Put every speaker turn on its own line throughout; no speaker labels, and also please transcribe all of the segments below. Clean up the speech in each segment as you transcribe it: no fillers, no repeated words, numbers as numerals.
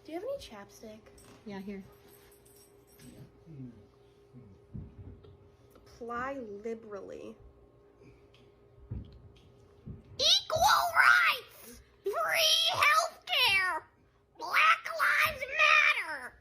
Do you have any chapstick?
Yeah, here.
Apply liberally.
Equal rights! Free healthcare! Black Lives Matter!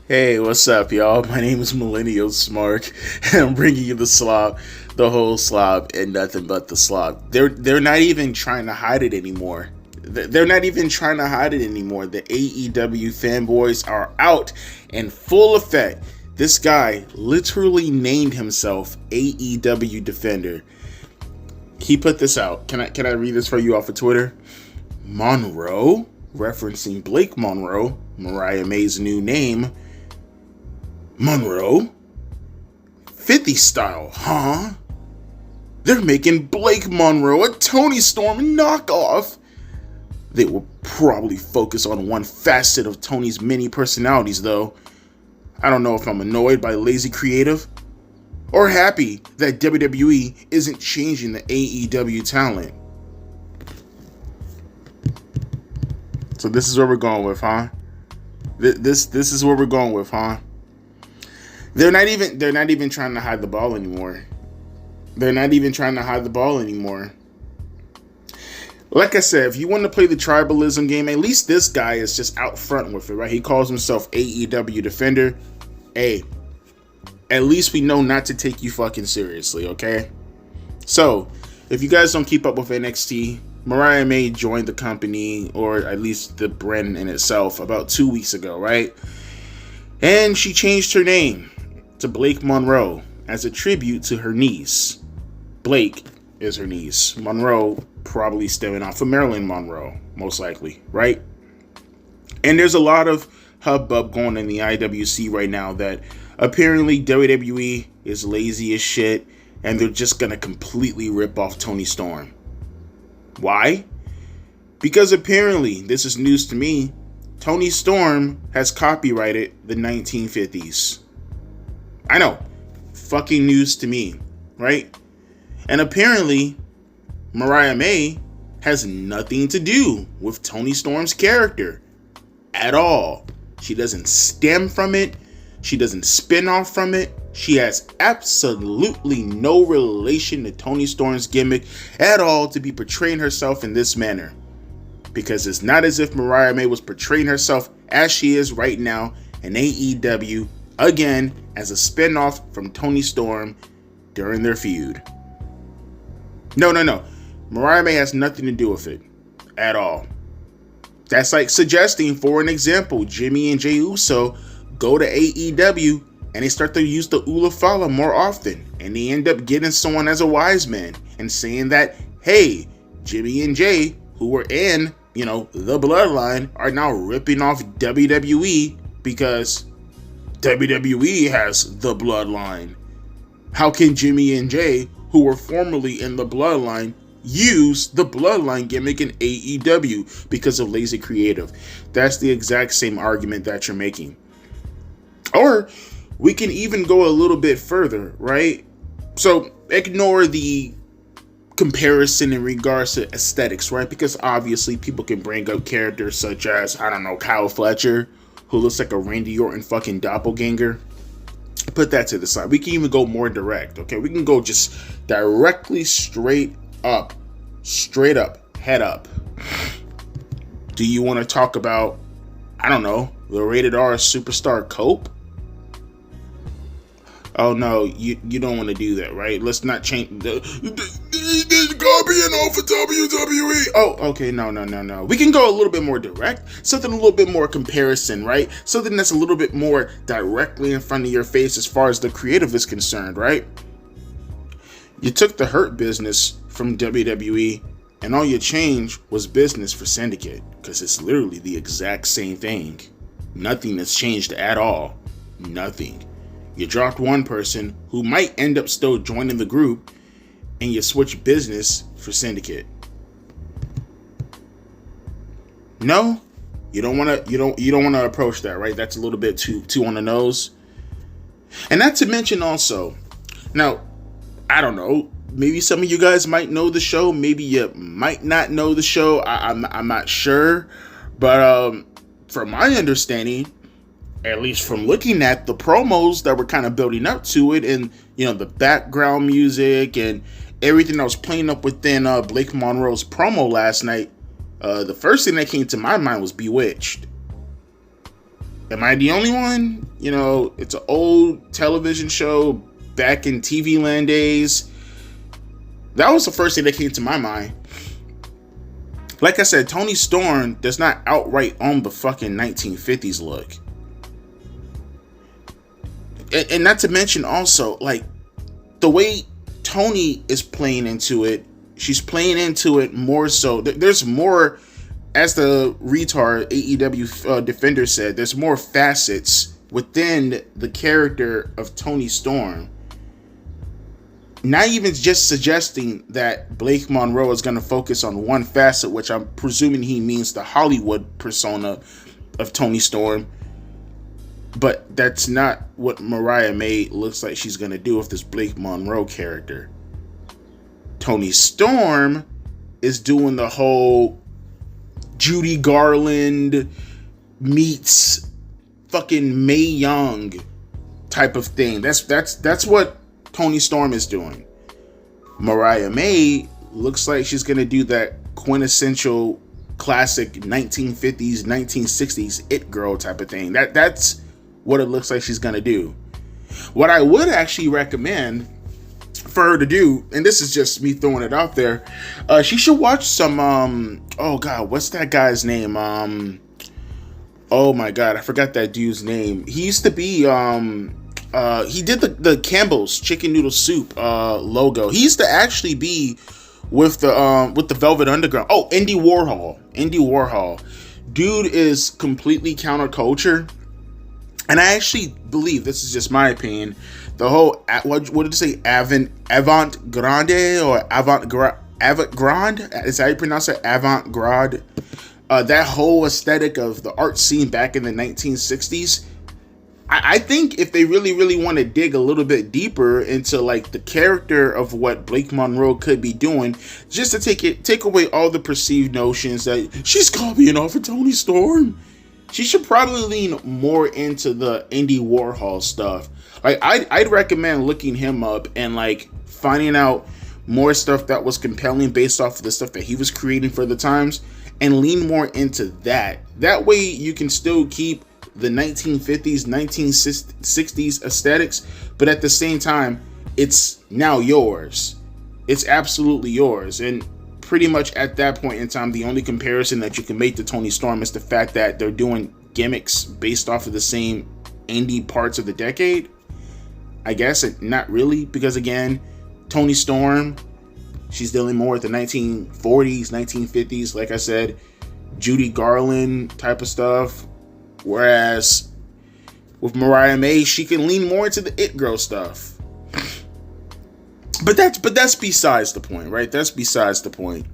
Hey, what's up, y'all? My name is Millennial Smark, and I'm bringing you the slop, the whole slop, and nothing but the slop. They're not even trying to hide it anymore. They're not even trying to hide it anymore. The AEW fanboys are out in full effect. This guy literally named himself AEW Defender. He put this out. Can I read this for you off of Twitter? Monroe, referencing Blake Monroe, Mariah May's new name. Monroe? 50 style, huh? They're making Blake Monroe a Tony Storm knockoff. They will probably focus on one facet of Tony's many personalities, though. I don't know if I'm annoyed by lazy creative or happy that WWE isn't changing the AEW talent. So this is where we're going with, huh? This is where we're going with, huh? They're not even trying to hide the ball anymore. Like I said, if you want to play the tribalism game, at least this guy is just out front with it, right? He calls himself AEW Defender. Hey, at least we know not to take you fucking seriously, okay? So, if you guys don't keep up with NXT, Mariah May joined the company, or at least the brand in itself, about 2 weeks ago, right? And she changed her name to Blake Monroe as a tribute to her niece. Blake is her niece. Monroe probably stemming off of Marilyn Monroe, most likely, right? And there's a lot of hubbub going in the IWC right now that apparently WWE is lazy as shit and they're just gonna completely rip off Tony Storm. Why? Because apparently, this is news to me, Tony Storm has copyrighted the 1950s. I know, fucking news to me, right? And apparently, Mariah May has nothing to do with Tony Storm's character at all. She doesn't stem from it. She doesn't spin off from it. She has absolutely no relation to Tony Storm's gimmick at all to be portraying herself in this manner. Because it's not as if Mariah May was portraying herself as she is right now in AEW, again, as a spin-off from Tony Storm during their feud. No. Mariah May has nothing to do with it at all. That's like suggesting, for an example, Jimmy and Jey Uso go to AEW and they start to use the Ula Fala more often. And they end up getting someone as a wise man and saying that, hey, Jimmy and Jey, who were in, the bloodline, are now ripping off WWE because WWE has the bloodline. How can Jimmy and Jey, who were formerly in the bloodline, use the bloodline gimmick in AEW because of lazy creative? That's the exact same argument that you're making. Or we can even go a little bit further, right? So ignore the comparison in regards to aesthetics, right? Because obviously people can bring up characters such as, Kyle Fletcher, who looks like a Randy Orton fucking doppelganger. Put that to the side. We can even go more direct, okay? We can go just directly straight up, head up. Do you want to talk about, the rated R superstar Cope? Oh no, you don't want to do that, right? Let's not change the copying off of WWE. Oh, okay, no. We can go a little bit more direct, something a little bit more comparison, right? Something that's a little bit more directly in front of your face as far as the creative is concerned, right? You took the Hurt Business from WWE and all you changed was business for Syndicate, because it's literally the exact same thing. Nothing has changed at all. Nothing. You dropped one person who might end up still joining the group, and you switch business for Syndicate. No, you don't want to approach that, right? That's a little bit too on the nose. And not to mention also, now, I don't know, maybe some of you guys might know the show. Maybe you might not know the show. I'm not sure. But from my understanding, at least from looking at the promos that were kind of building up to it, and the background music and everything that was playing up within Blake Monroe's promo last night, the first thing that came to my mind was Bewitched. Am I the only one? It's an old television show back in TV Land days. That was the first thing that came to my mind. Like I said, Toni Storm does not outright own the fucking 1950s look. And not to mention also, like, the way Toni is playing into it, she's playing into it more so. There's more, as the retard AEW Defender said, there's more facets within the character of Toni Storm. Not even just suggesting that Blake Monroe is going to focus on one facet, which I'm presuming he means the Hollywood persona of Toni Storm. But that's not what Mariah May looks like she's going to do with this Blake Monroe character. Toni Storm is doing the whole Judy Garland meets fucking Mae Young type of thing. That's what Toni Storm is doing. Mariah May looks like she's going to do that quintessential classic 1950s, 1960s it girl type of thing. That's what it looks like she's going to do. What I would actually recommend for her to do, and this is just me throwing it out there, she should watch some, oh God, what's that guy's name? Oh my God, I forgot that dude's name. He used to be, he did the Campbell's chicken noodle soup logo. He used to actually be with the Velvet Underground. Oh, Andy Warhol. Dude is completely counterculture. And I actually believe, this is just my opinion, the whole, what did it say, avant-garde or avant-garde? Is that how you pronounce it? Avant-garde. That whole aesthetic of the art scene back in the 1960s. I think if they really, really want to dig a little bit deeper into like the character of what Blake Monroe could be doing, just to take away all the perceived notions that she's copying off of Toni Storm, she should probably lean more into the Andy Warhol stuff. Like, I'd recommend looking him up and like finding out more stuff that was compelling based off of the stuff that he was creating for the times, and lean more into that. That way you can still keep the 1950s, 1960s aesthetics, but at the same time, it's now yours. It's absolutely yours. And pretty much at that point in time, the only comparison that you can make to Toni Storm is the fact that they're doing gimmicks based off of the same indie parts of the decade. I guess not really, because again, Toni Storm, she's dealing more with the 1940s, 1950s, like I said, Judy Garland type of stuff. Whereas with Mariah May, she can lean more into the it girl stuff. But that's besides the point, right? That's besides the point.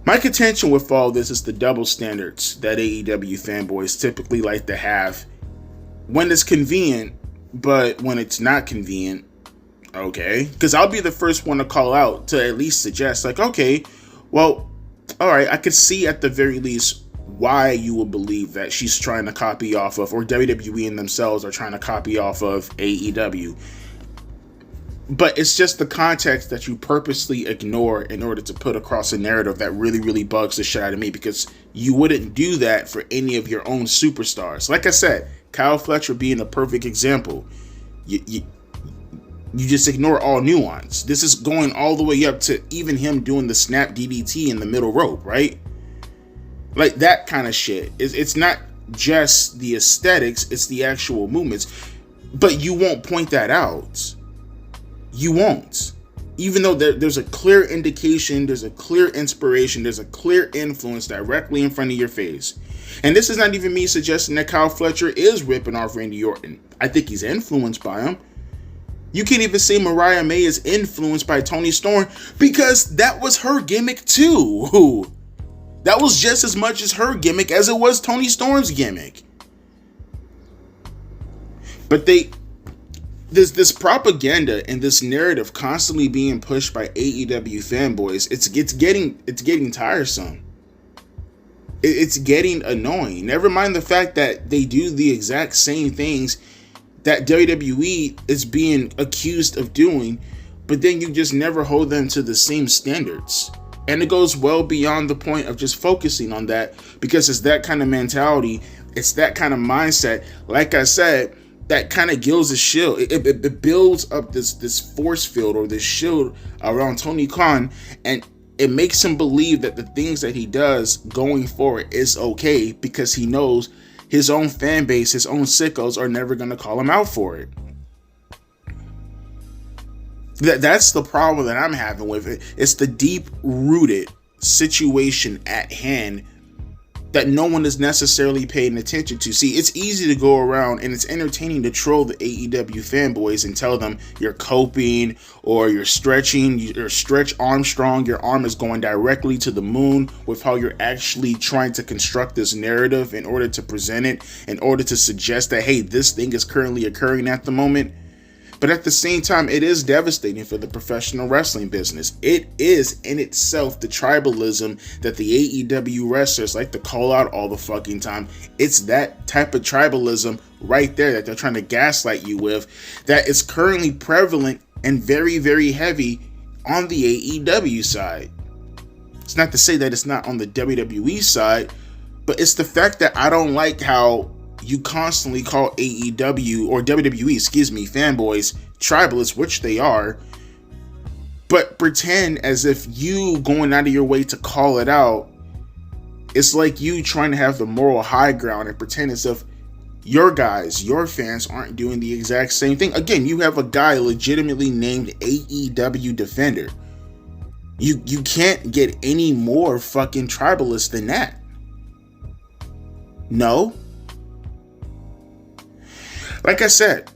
My contention with all this is the double standards that AEW fanboys typically like to have when it's convenient, but when it's not convenient, okay? Because I'll be the first one to call out, to at least suggest, like, okay, well, all right, I could see at the very least why you would believe that she's trying to copy off of, or WWE and themselves are trying to copy off of AEW. But it's just the context that you purposely ignore in order to put across a narrative that really, really bugs the shit out of me, because you wouldn't do that for any of your own superstars. Like I said, Kyle Fletcher being a perfect example. You just ignore all nuance. This is going all the way up to even him doing the snap DDT in the middle rope, right? Like that kind of shit. It's not just the aesthetics, it's the actual movements. But you won't point that out. You won't. Even though there's a clear indication, there's a clear inspiration, there's a clear influence directly in front of your face. And this is not even me suggesting that Kyle Fletcher is ripping off Randy Orton. I think he's influenced by him. You can't even say Mariah May is influenced by Toni Storm, because that was her gimmick too. That was just as much as her gimmick as it was Toni Storm's gimmick. But this propaganda and this narrative constantly being pushed by AEW fanboys, it's getting tiresome. It's getting annoying. Never mind the fact that they do the exact same things that WWE is being accused of doing, but then you just never hold them to the same standards. And it goes well beyond the point of just focusing on that, because it's that kind of mentality, it's that kind of mindset, like I said, that kind of gilds a shield. It builds up this force field or this shield around Tony Khan, and it makes him believe that the things that he does going forward is okay, because he knows his own fan base, his own sickos are never going to call him out for it. That's the problem that I'm having with it. It's the deep-rooted situation at hand that no one is necessarily paying attention to. See, it's easy to go around and it's entertaining to troll the AEW fanboys and tell them you're coping or you're stretching, you're Stretch Armstrong, your arm is going directly to the moon with how you're actually trying to construct this narrative in order to present it, in order to suggest that, hey, this thing is currently occurring at the moment. But at the same time, it is devastating for the professional wrestling business. It is in itself the tribalism that the AEW wrestlers like to call out all the fucking time. It's that type of tribalism right there that they're trying to gaslight you with, that is currently prevalent and very, very heavy on the AEW side. It's not to say that it's not on the WWE side, but it's the fact that I don't like how you constantly call AEW or WWE, fanboys tribalists, which they are, but pretend as if you going out of your way to call it out. It's like you trying to have the moral high ground and pretend as if your guys, your fans aren't doing the exact same thing. Again, you have a guy legitimately named AEW Defender. You can't get any more fucking tribalist than that. No. Like I said,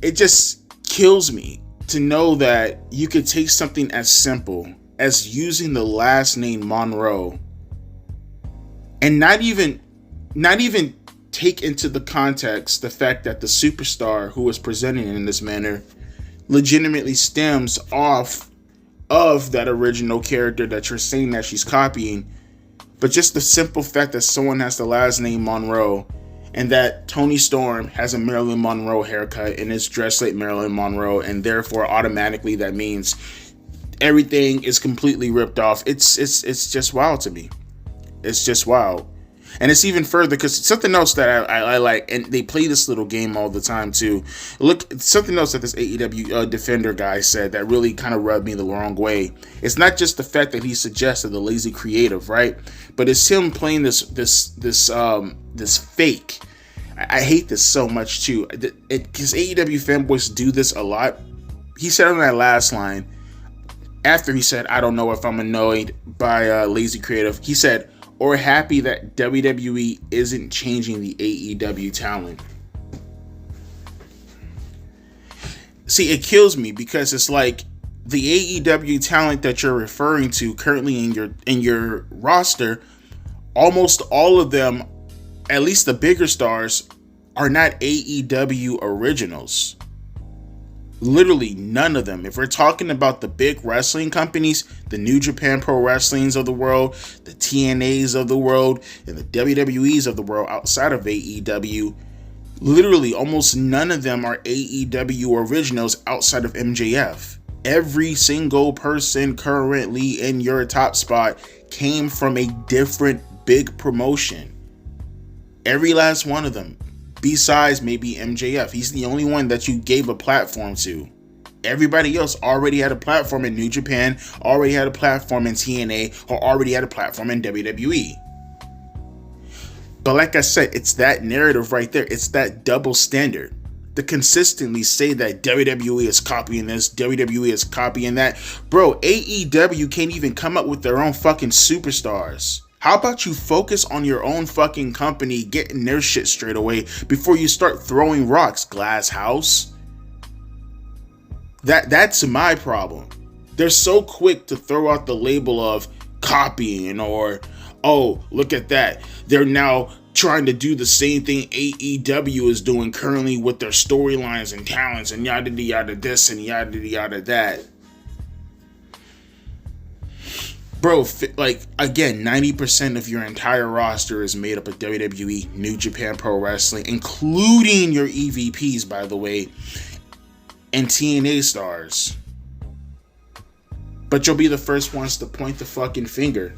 it just kills me to know that you could take something as simple as using the last name Monroe and not even take into the context the fact that the superstar who was presenting in this manner legitimately stems off of that original character that you're saying that she's copying. But just the simple fact that someone has the last name Monroe, and that Tony Storm has a Marilyn Monroe haircut and is dressed like Marilyn Monroe, and therefore automatically that means everything is completely ripped off. It's just wild to me. It's just wild. And it's even further because something else that I like, and they play this little game all the time too. Look, something else that this AEW Defender guy said that really kind of rubbed me the wrong way. It's not just the fact that he suggested the lazy creative, right? But it's him playing this fake. I hate this so much too, because AEW fanboys do this a lot. He said on that last line, after he said, "I don't know if I'm annoyed by lazy creative," he said, "or happy that WWE isn't changing the AEW talent." See, it kills me because it's like the AEW talent that you're referring to currently in your roster, almost all of them, at least the bigger stars, are not AEW originals. Literally none of them. If we're talking about the big wrestling companies, the New Japan Pro Wrestlings of the world, the TNAs of the world, and the WWEs of the world outside of AEW, literally almost none of them are AEW originals outside of MJF. Every single person currently in your top spot came from a different big promotion. Every last one of them. Besides maybe MJF. He's the only one that you gave a platform to. Everybody else already had a platform in New Japan, already had a platform in TNA, or already had a platform in WWE. But like I said, it's that narrative right there. It's that double standard. To consistently say that WWE is copying this, WWE is copying that. Bro, AEW can't even come up with their own fucking superstars. How about you focus on your own fucking company getting their shit straight away before you start throwing rocks, Glass House? That's my problem. They're so quick to throw out the label of copying or, oh, look at that. They're now trying to do the same thing AEW is doing currently with their storylines and talents and yada yada this and yada yada that. Bro, like, again, 90% of your entire roster is made up of WWE, New Japan Pro Wrestling, including your EVPs, by the way, and TNA stars. But you'll be the first ones to point the fucking finger.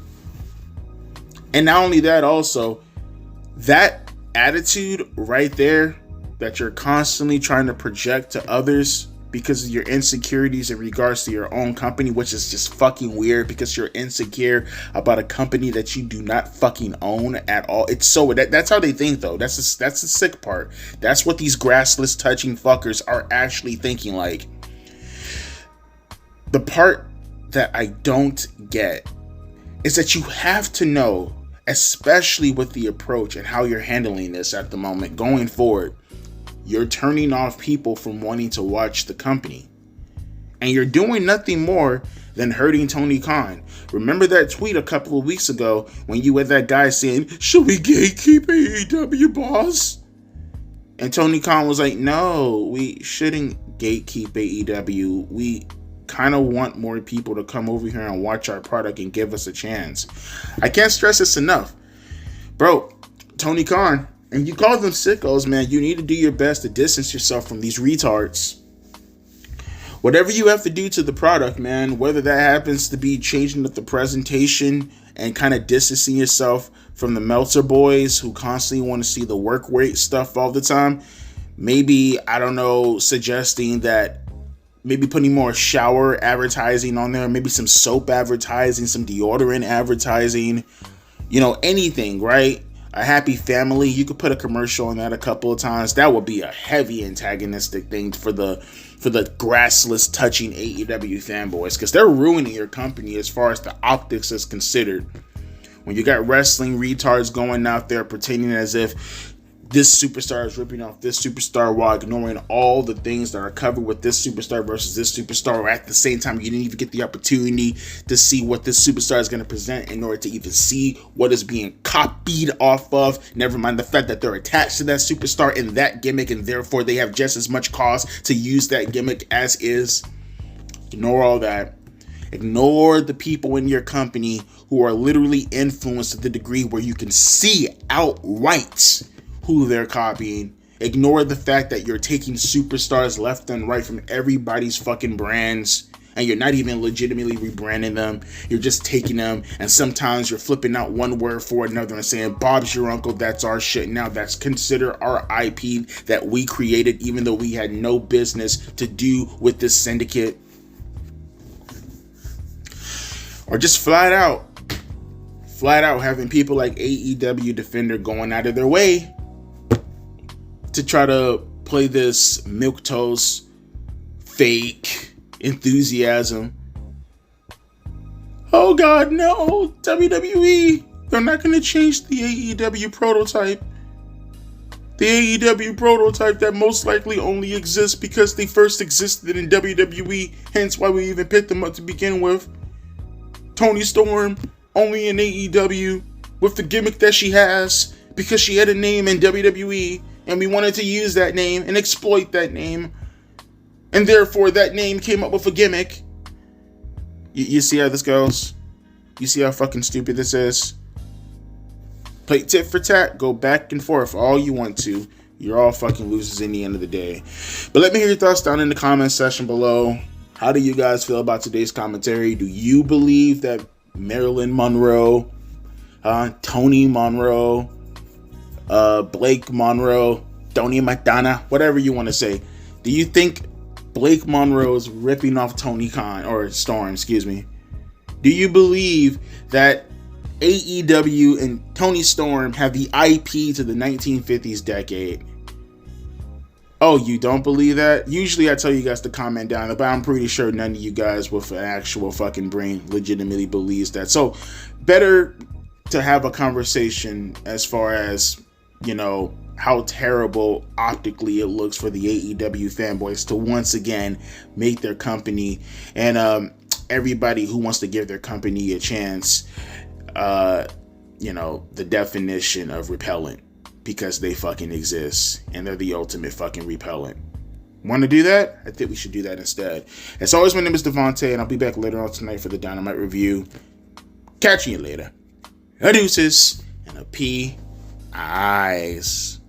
And not only that, also, that attitude right there that you're constantly trying to project to others because of your insecurities in regards to your own company, which is just fucking weird because you're insecure about a company that you do not fucking own at all. It's so that's how they think, though. That's the sick part. That's what these grassless touching fuckers are actually thinking. Like, the part that I don't get is that you have to know, especially with the approach and how you're handling this at the moment going forward, you're turning off people from wanting to watch the company. And you're doing nothing more than hurting Tony Khan. Remember that tweet a couple of weeks ago when you had that guy saying, "Should we gatekeep AEW, boss?" And Tony Khan was like, "No, we shouldn't gatekeep AEW. We kind of want more people to come over here and watch our product and give us a chance." I can't stress this enough. Bro, Tony Khan, and you call them sickos, man, you need to do your best to distance yourself from these retards. Whatever you have to do to the product, man, whether that happens to be changing up the presentation and kind of distancing yourself from the Meltzer boys who constantly want to see the work rate stuff all the time. Maybe, I don't know, suggesting that maybe putting more shower advertising on there, maybe some soap advertising, some deodorant advertising, you know, anything, right? A happy family, you could put a commercial on that a couple of times. That would be a heavy antagonistic thing for the grassless touching AEW fanboys, because they're ruining your company as far as the optics is considered. When you got wrestling retards going out there pretending as if this superstar is ripping off this superstar while ignoring all the things that are covered with this superstar versus this superstar. At the same time, you didn't even get the opportunity to see what this superstar is going to present in order to even see what is being copied off of. Never mind the fact that they're attached to that superstar and that gimmick, and therefore they have just as much cause to use that gimmick as is. Ignore all that. Ignore the people in your company who are literally influenced to the degree where you can see outright who they're copying. Ignore the fact that you're taking superstars left and right from everybody's fucking brands, and you're not even legitimately rebranding them. You're just taking them, and sometimes you're flipping out one word for another and saying, "Bob's your uncle, that's our shit now. That's considered our IP that we created, even though we had no business to do with this syndicate." Or just flat out having people like AEW Defender going out of their way to try to play this milquetoast fake enthusiasm. Oh God, no, WWE, they're not going to change the AEW prototype. The AEW prototype that most likely only exists because they first existed in WWE, hence why we even picked them up to begin with. Toni Storm, only in AEW, with the gimmick that she has, because she had a name in WWE, and we wanted to use that name and exploit that name. And therefore, that name came up with a gimmick. You see how this goes? You see how fucking stupid this is? Play tit for tat, go back and forth all you want to. You're all fucking losers in the end of the day. But let me hear your thoughts down in the comment section below. How do you guys feel about today's commentary? Do you believe that Marilyn Monroe, Tony Monroe, Blake Monroe, Tony Madonna, whatever you want to say, do you think Blake Monroe is ripping off Tony Khan, or Storm, excuse me? Do you believe that AEW and Tony Storm have the IP to the 1950s decade? Oh, you don't believe that? Usually I tell you guys to comment down, but I'm pretty sure none of you guys with an actual fucking brain legitimately believes that. So better to have a conversation as far as, you know, how terrible optically it looks for the AEW fanboys to once again make their company and everybody who wants to give their company a chance, you know, the definition of repellent. because they fucking exist and they're the ultimate fucking repellent. Want to do that? I think we should do that instead. As always, my name is Devontae, and I'll be back later on tonight for the Dynamite review. Catching you later. Adeuces and a P. Eyes.